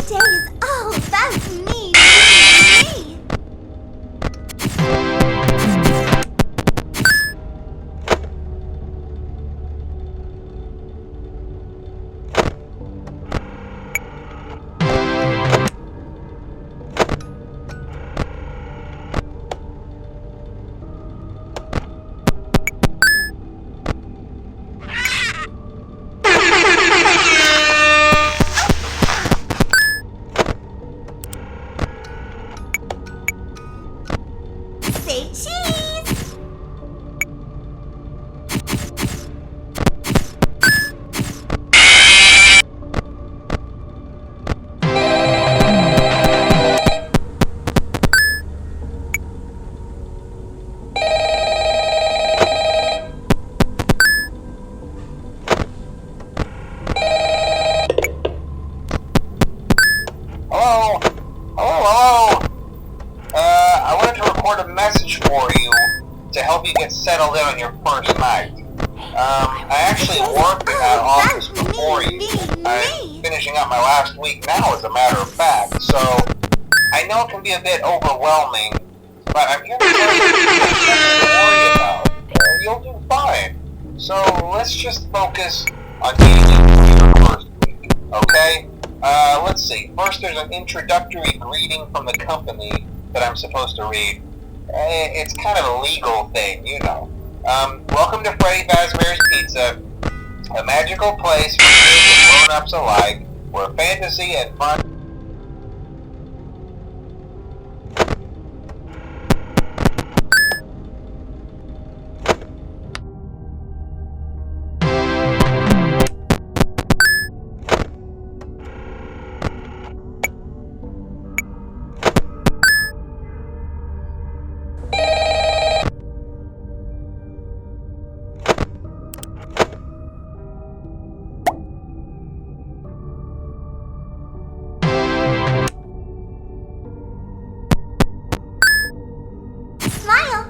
days. Oh, that's me, me. Say cheese! Hello? Hello? I wanted to record a message for you to help you get settled in on your first night. I actually worked in that office before you. I'm finishing up my last week now, as a matter of fact, so I know it can be a bit overwhelming, but I'm here to tell you there's nothing to worry about. You'll do fine. So let's just focus on getting you through your first week, okay? Let's see. First, there's an introductory greeting from the company that I'm supposed to read. It's kind of a legal thing, you know. Welcome to Freddy Fazbear's Pizza, a magical place for kids and grown-ups alike, where fantasy and fun... Smile!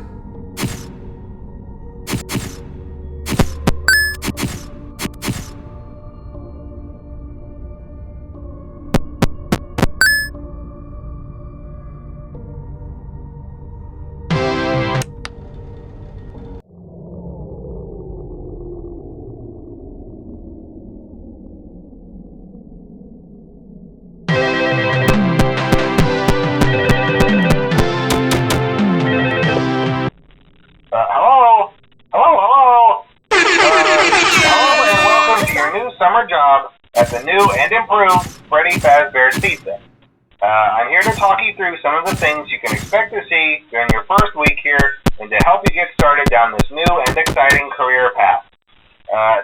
Hello and welcome to your new summer job at the new and improved Freddy Fazbear's Pizza. I'm here to talk you through some of the things you can expect to see during your first week here and to help you get started down this new and exciting career path.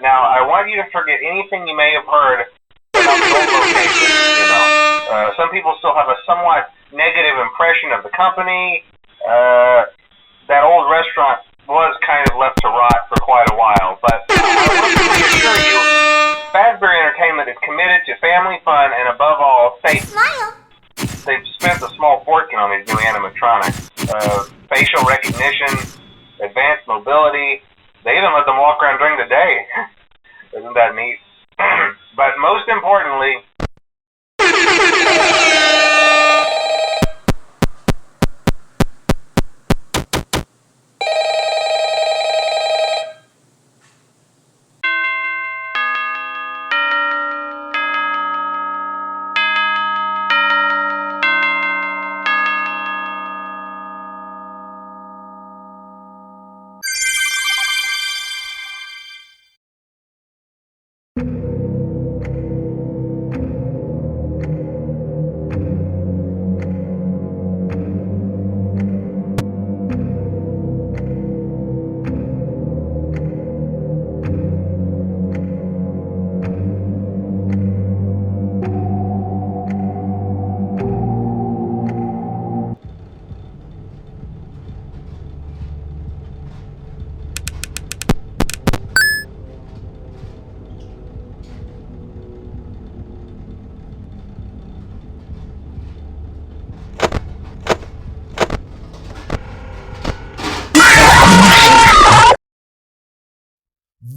Now, I want you to forget anything you may have heard about the old location, you know. Some people still have a somewhat negative impression of the company. That old restaurant was kind of left to rot for quite a while, but I want to reassure you, Fazbear Entertainment is committed to family fun and above all, safety. Smile! They've spent a small fortune on these new animatronics. Facial recognition, advanced mobility, they even let them walk around during the day. Isn't that neat? But most importantly,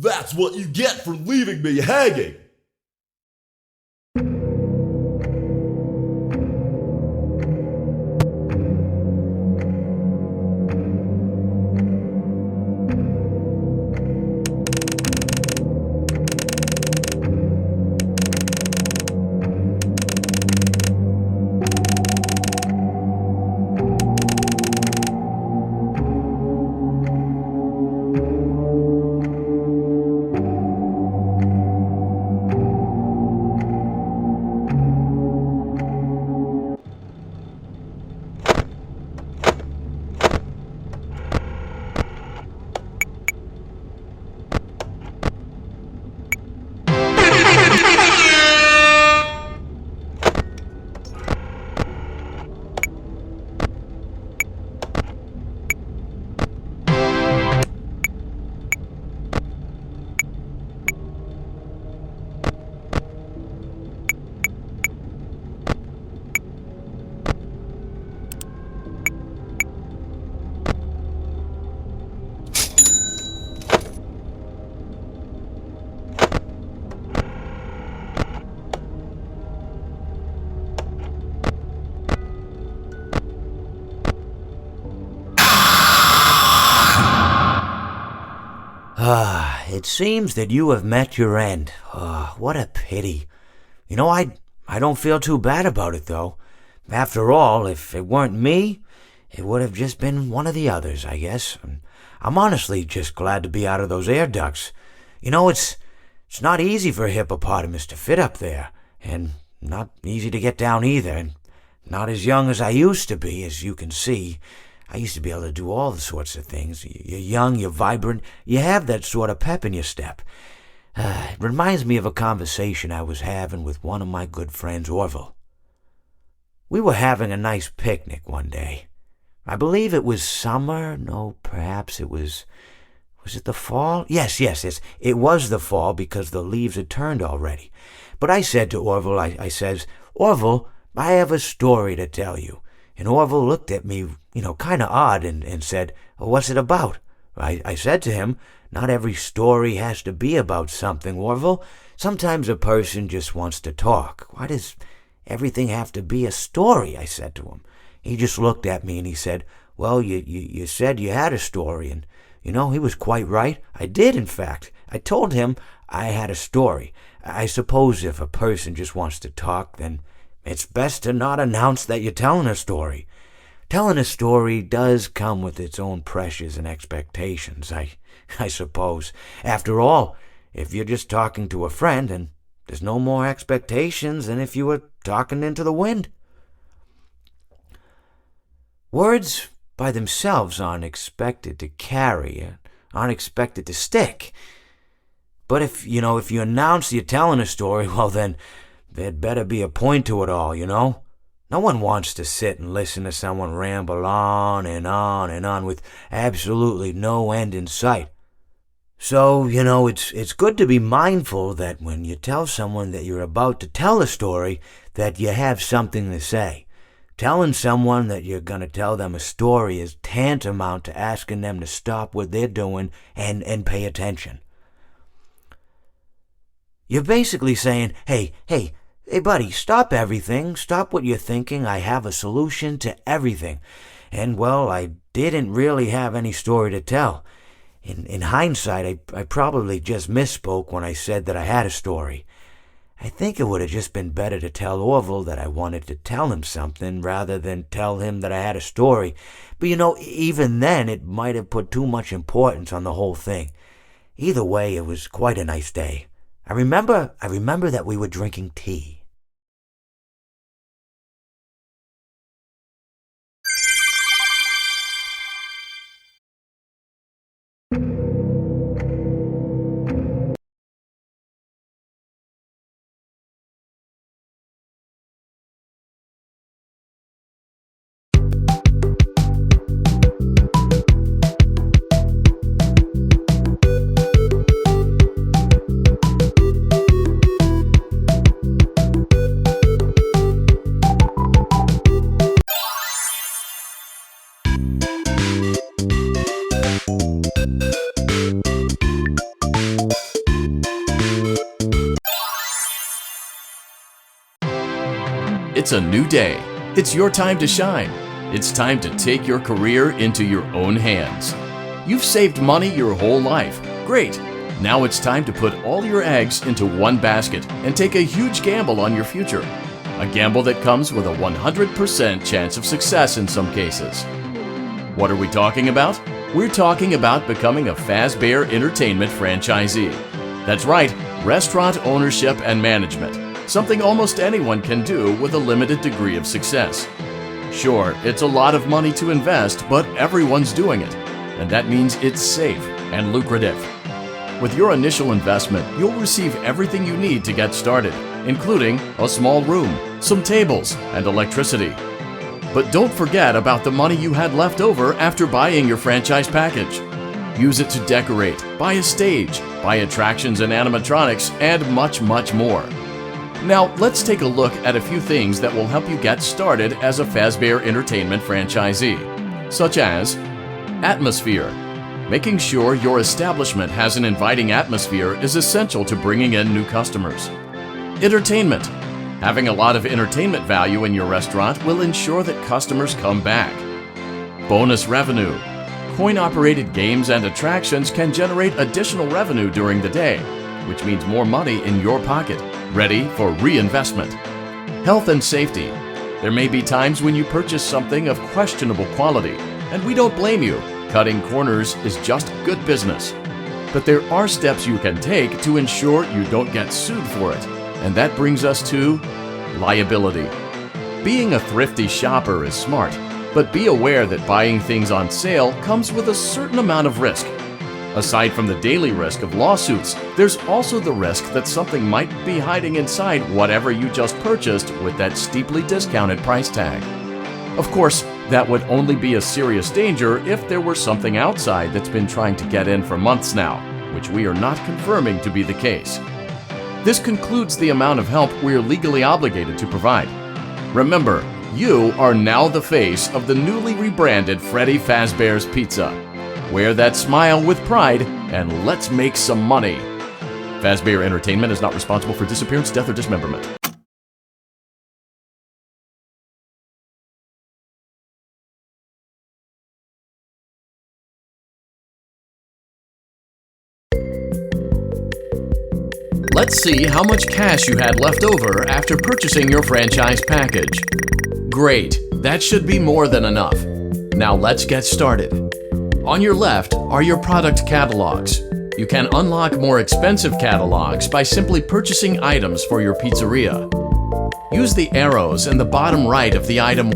That's what you get for leaving me hanging! It seems that you have met your end. What a pity. You know, I don't feel too bad about it, though. After all, if it weren't me, it would have just been one of the others, I guess. I'm honestly just glad to be out of those air ducts. You know, it's not easy for a hippopotamus to fit up there, and not easy to get down either, and not as young as I used to be, as you can see. I used to be able to do all sorts of things. You're young, you're vibrant, you have that sort of pep in your step. It reminds me of a conversation I was having with one of my good friends, Orville. We were having a nice picnic one day. I believe it was summer. No, perhaps it was it the fall? Yes, it was the fall because the leaves had turned already. But I said to Orville, I says, Orville, I have a story to tell you. And Orville looked at me, kind of odd and said, what's it about? I said to him, not every story has to be about something, Orville. Sometimes a person just wants to talk. Why does everything have to be a story? I said to him. He just looked at me and he said, well, you said you had a story. And, he was quite right. I did, in fact. I told him I had a story. I suppose if a person just wants to talk, then it's best to not announce that you're telling a story. Telling a story does come with its own pressures and expectations, I suppose. After all, if you're just talking to a friend, then there's no more expectations than if you were talking into the wind. Words by themselves aren't expected to carry, aren't expected to stick. But if you announce you're telling a story, well then, there'd better be a point to it all, No one wants to sit and listen to someone ramble on and on and on with absolutely no end in sight. So, it's good to be mindful that when you tell someone that you're about to tell a story, that you have something to say. Telling someone that you're going to tell them a story is tantamount to asking them to stop what they're doing and pay attention. You're basically saying, hey, buddy, stop everything. Stop what you're thinking. I have a solution to everything. And, well, I didn't really have any story to tell. In hindsight, I probably just misspoke when I said that I had a story. I think it would have just been better to tell Orville that I wanted to tell him something rather than tell him that I had a story. But, even then, it might have put too much importance on the whole thing. Either way, it was quite a nice day. I remember that we were drinking tea. It's a new day. It's your time to shine. It's time to take your career into your own hands. You've saved money your whole life. Great. Now it's time to put all your eggs into one basket and take a huge gamble on your future. A gamble that comes with a 100% chance of success in some cases. What are we talking about? We're talking about becoming a Fazbear Entertainment franchisee. That's right, restaurant ownership and management. Something almost anyone can do with a limited degree of success. Sure, it's a lot of money to invest, but everyone's doing it. And that means it's safe and lucrative. With your initial investment, you'll receive everything you need to get started, including a small room, some tables, and electricity. But don't forget about the money you had left over after buying your franchise package. Use it to decorate, buy a stage, buy attractions and animatronics, and much, much more. Now, let's take a look at a few things that will help you get started as a Fazbear Entertainment franchisee, such as atmosphere. Making sure your establishment has an inviting atmosphere is essential to bringing in new customers. Entertainment. Having a lot of entertainment value in your restaurant will ensure that customers come back. Bonus revenue. Coin-operated games and attractions can generate additional revenue during the day, which means more money in your pocket, ready for reinvestment. Health and safety. There may be times when you purchase something of questionable quality, and we don't blame you. Cutting corners is just good business. But there are steps you can take to ensure you don't get sued for it, and that brings us to liability. Being a thrifty shopper is smart, but be aware that buying things on sale comes with a certain amount of risk. Aside from the daily risk of lawsuits, there's also the risk that something might be hiding inside whatever you just purchased with that steeply discounted price tag. Of course, that would only be a serious danger if there were something outside that's been trying to get in for months now, which we are not confirming to be the case. This concludes the amount of help we are legally obligated to provide. Remember, you are now the face of the newly rebranded Freddy Fazbear's Pizza. Wear that smile with pride and let's make some money. Fazbear Entertainment is not responsible for disappearance, death, or dismemberment. Let's see how much cash you had left over after purchasing your franchise package. Great, that should be more than enough. Now let's get started. On your left are your product catalogs. You can unlock more expensive catalogs by simply purchasing items for your pizzeria. Use the arrows in the bottom right of the item.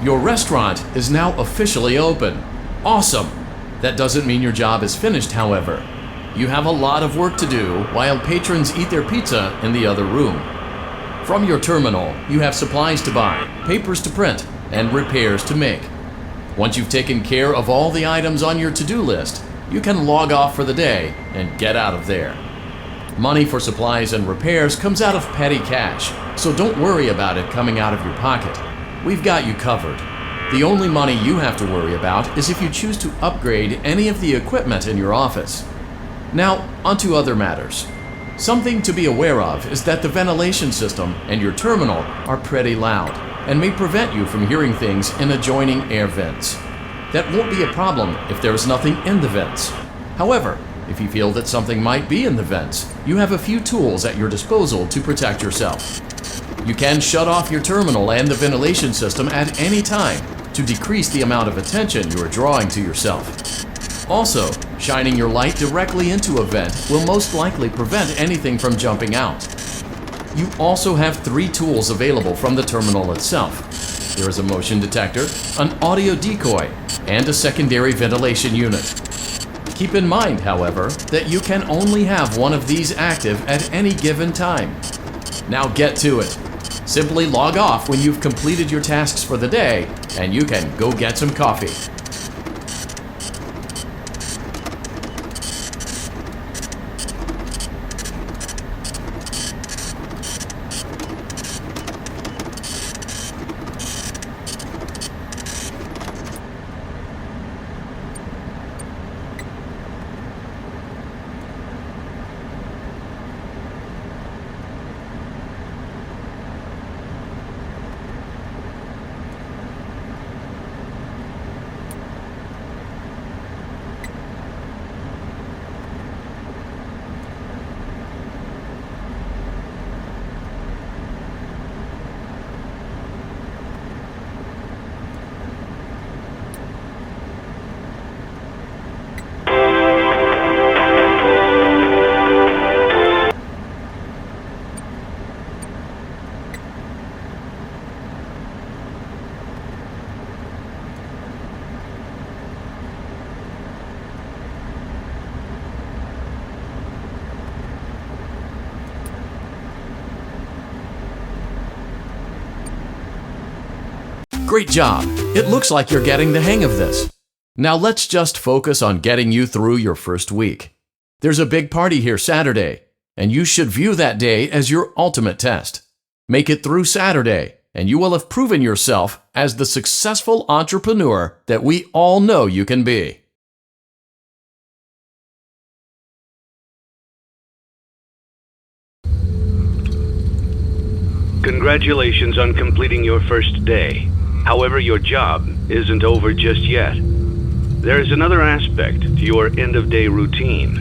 Your restaurant is now officially open. Awesome! That doesn't mean your job is finished, however. You have a lot of work to do while patrons eat their pizza in the other room. From your terminal, you have supplies to buy, papers to print, and repairs to make. Once you've taken care of all the items on your to-do list, you can log off for the day and get out of there. Money for supplies and repairs comes out of petty cash, so don't worry about it coming out of your pocket. We've got you covered. The only money you have to worry about is if you choose to upgrade any of the equipment in your office. Now, onto other matters. Something to be aware of is that the ventilation system and your terminal are pretty loud and may prevent you from hearing things in adjoining air vents. That won't be a problem if there is nothing in the vents. However, if you feel that something might be in the vents, you have a few tools at your disposal to protect yourself. You can shut off your terminal and the ventilation system at any time to decrease the amount of attention you are drawing to yourself. Also, shining your light directly into a vent will most likely prevent anything from jumping out. You also have 3 tools available from the terminal itself. There is a motion detector, an audio decoy, and a secondary ventilation unit. Keep in mind, however, that you can only have one of these active at any given time. Now get to it. Simply log off when you've completed your tasks for the day, and you can go get some coffee. Great job! It looks like you're getting the hang of this. Now let's just focus on getting you through your first week. There's a big party here Saturday, and you should view that day as your ultimate test. Make it through Saturday, and you will have proven yourself as the successful entrepreneur that we all know you can be. Congratulations on completing your first day. However, your job isn't over just yet. There is another aspect to your end-of-day routine,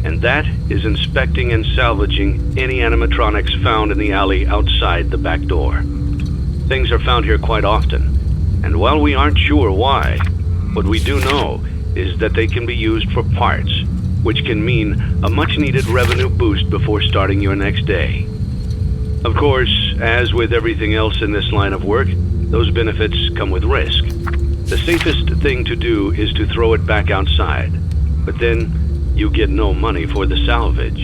and that is inspecting and salvaging any animatronics found in the alley outside the back door. Things are found here quite often, and while we aren't sure why, what we do know is that they can be used for parts, which can mean a much-needed revenue boost before starting your next day. Of course, as with everything else in this line of work, those benefits come with risk. The safest thing to do is to throw it back outside, but then you get no money for the salvage.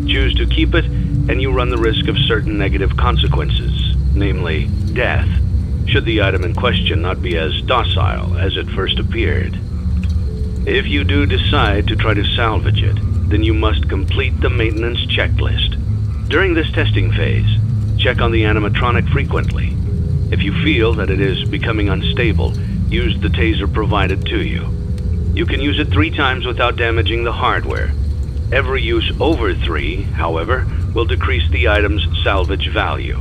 Choose to keep it, and you run the risk of certain negative consequences, namely death, should the item in question not be as docile as it first appeared. If you do decide to try to salvage it, then you must complete the maintenance checklist. During this testing phase, check on the animatronic frequently. If you feel that it is becoming unstable, use the taser provided to you. You can use it 3 times without damaging the hardware. Every use over 3, however, will decrease the item's salvage value.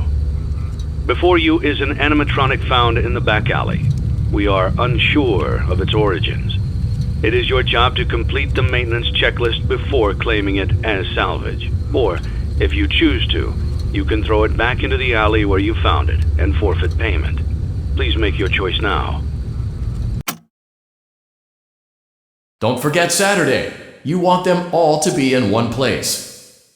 Before you is an animatronic found in the back alley. We are unsure of its origins. It is your job to complete the maintenance checklist before claiming it as salvage. Or, if you choose to, you can throw it back into the alley where you found it and forfeit payment. Please make your choice now. Don't forget Saturday. You want them all to be in one place.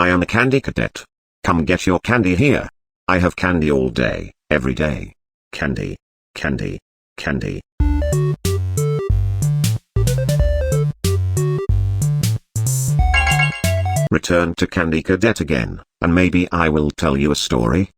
I am a candy cadet. Come get your candy here. I have candy all day, every day. Candy, candy, candy. Return to Candy Cadet again, and maybe I will tell you a story.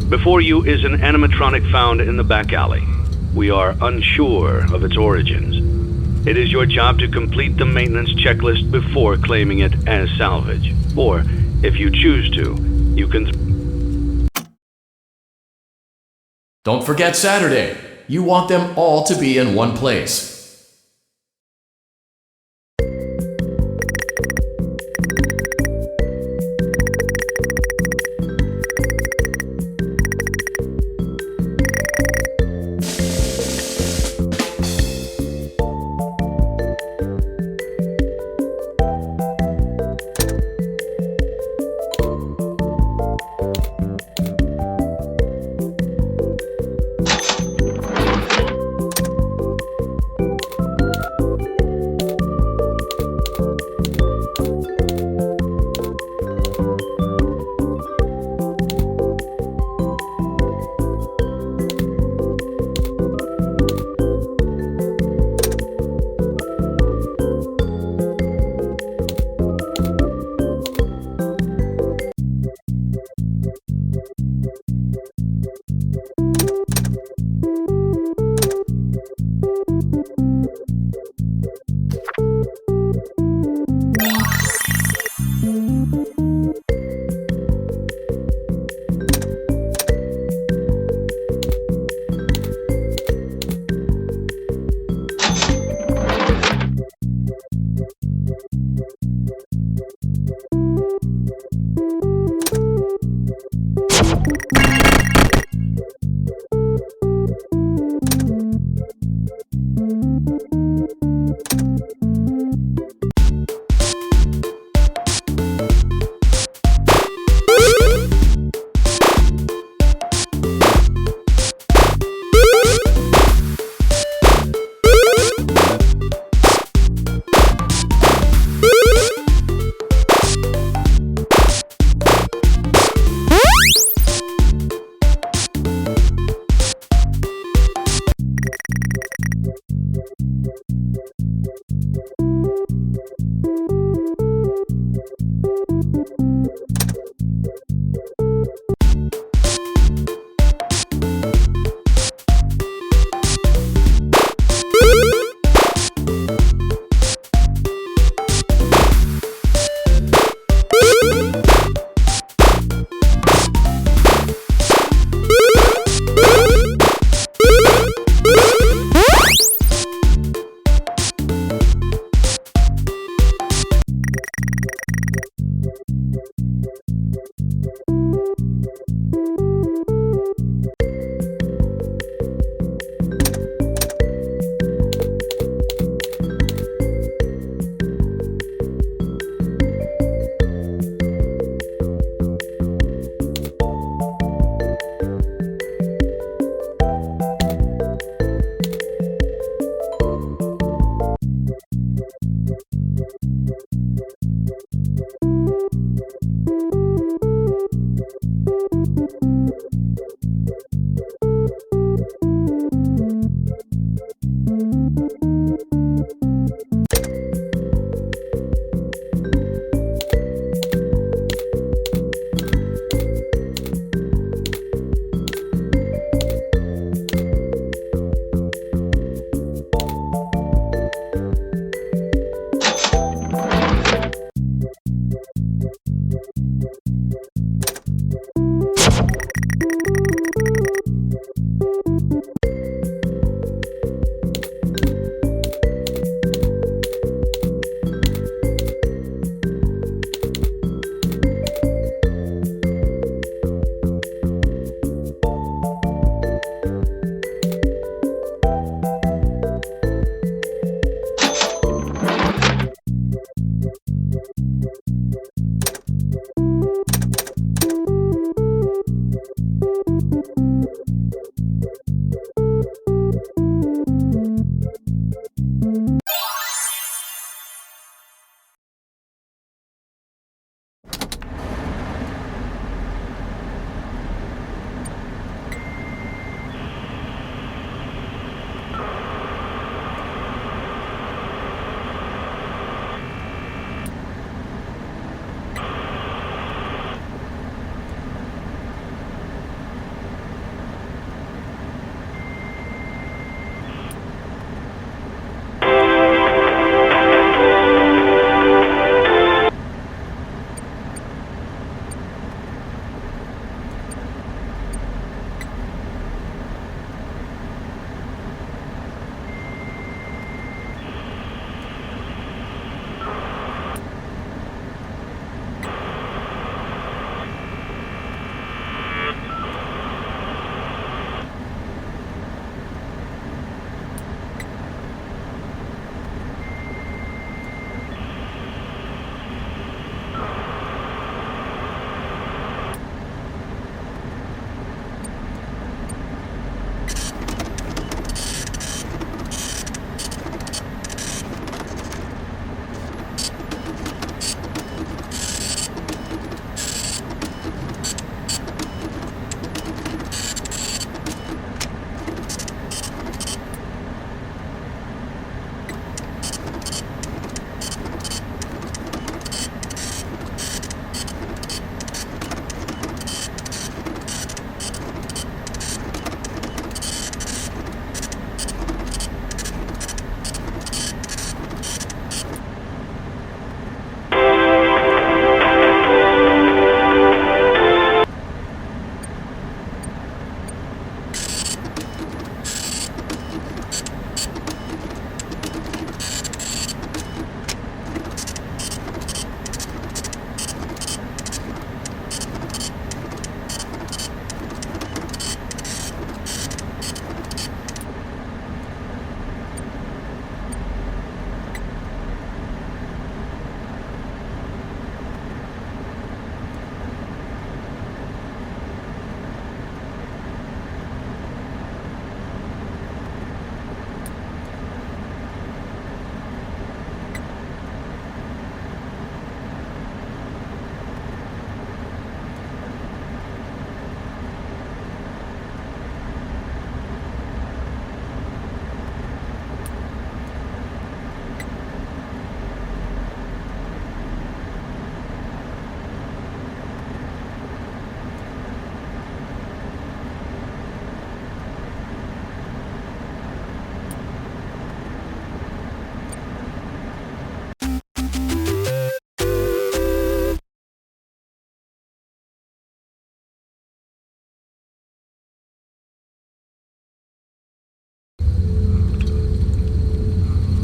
Before you is an animatronic found in the back alley. We are unsure of its origins. It is your job to complete the maintenance checklist before claiming it as salvage. Or, if you choose to, you can... Don't forget Saturday. You want them all to be in one place.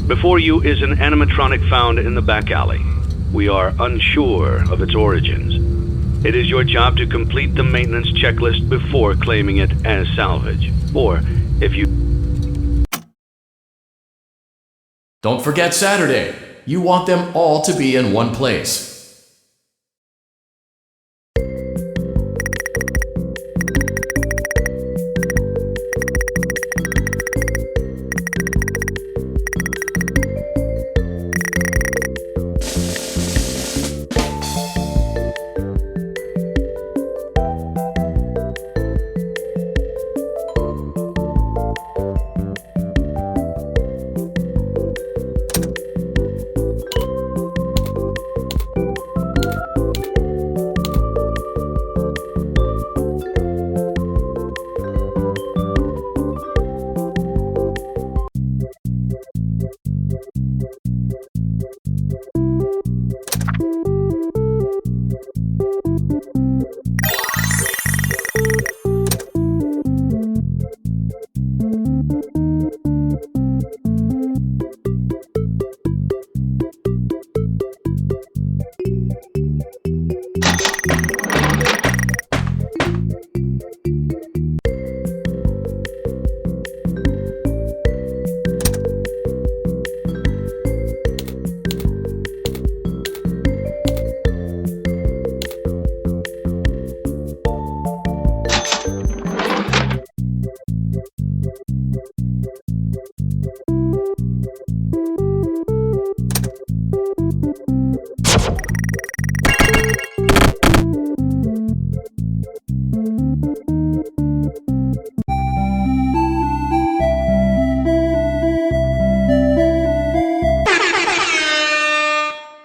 Before you is an animatronic found in the back alley. We are unsure of its origins. It is your job to complete the maintenance checklist before claiming it as salvage. Or, if you... Don't forget Saturday. You want them all to be in one place.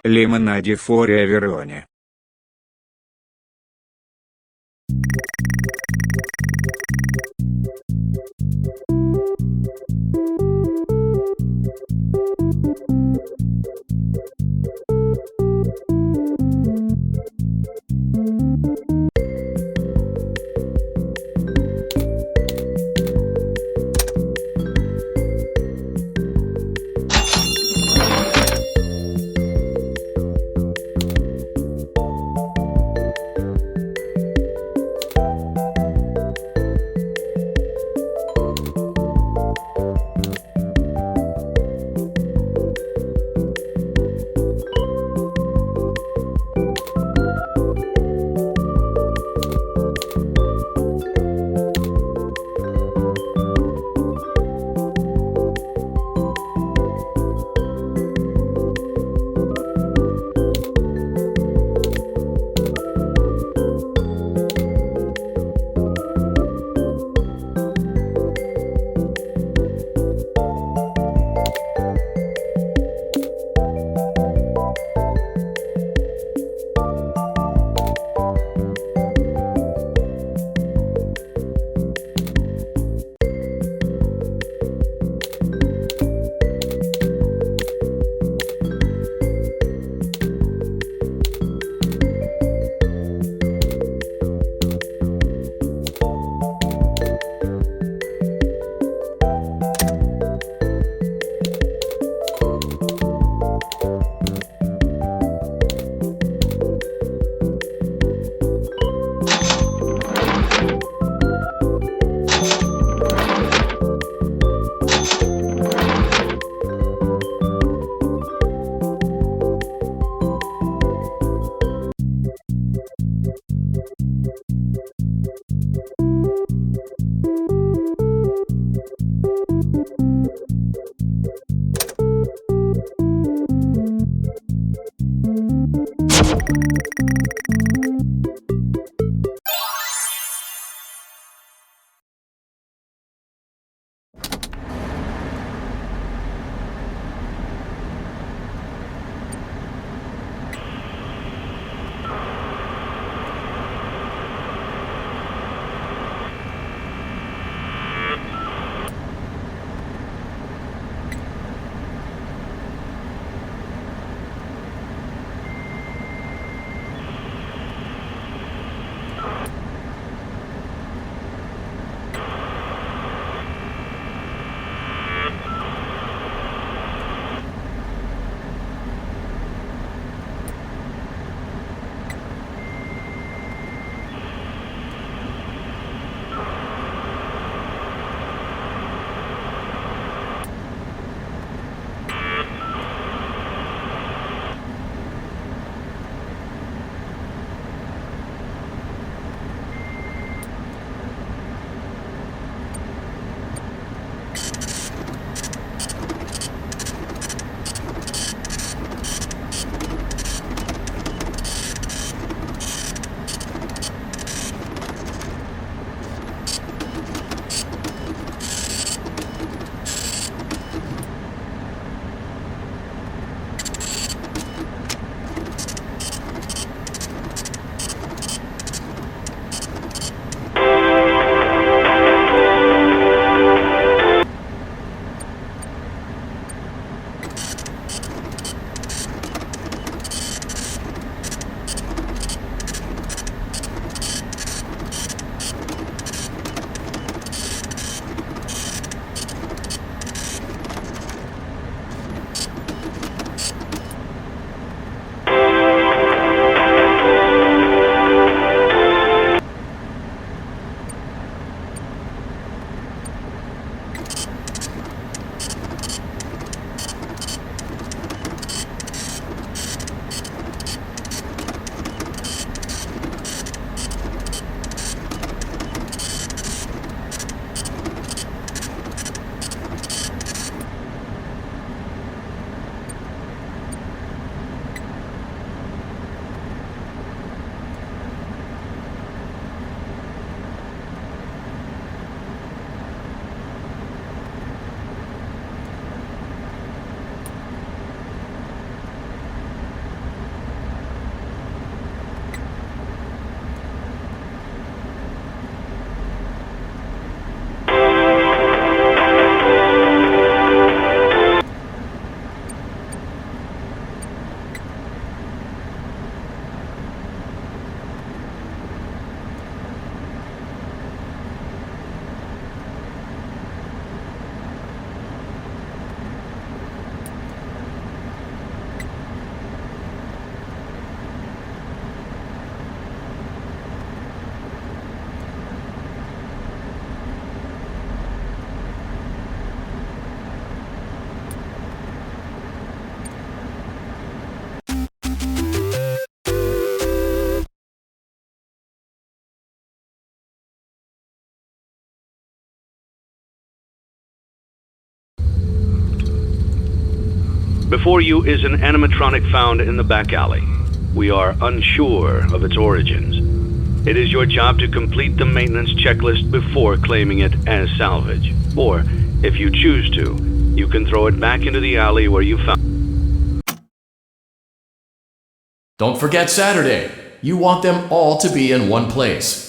Лимонаде форе Вероне. Before you is an animatronic found in the back alley. We are unsure of its origins. It is your job to complete the maintenance checklist before claiming it as salvage. Or, if you choose to, you can throw it back into the alley where you found it. Don't forget Saturday. You want them all to be in one place.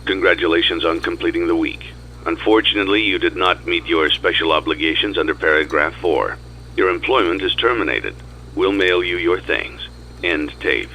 Congratulations on completing the week. Unfortunately, you did not meet your special obligations under paragraph 4. Your employment is terminated. We'll mail you your things. End tape.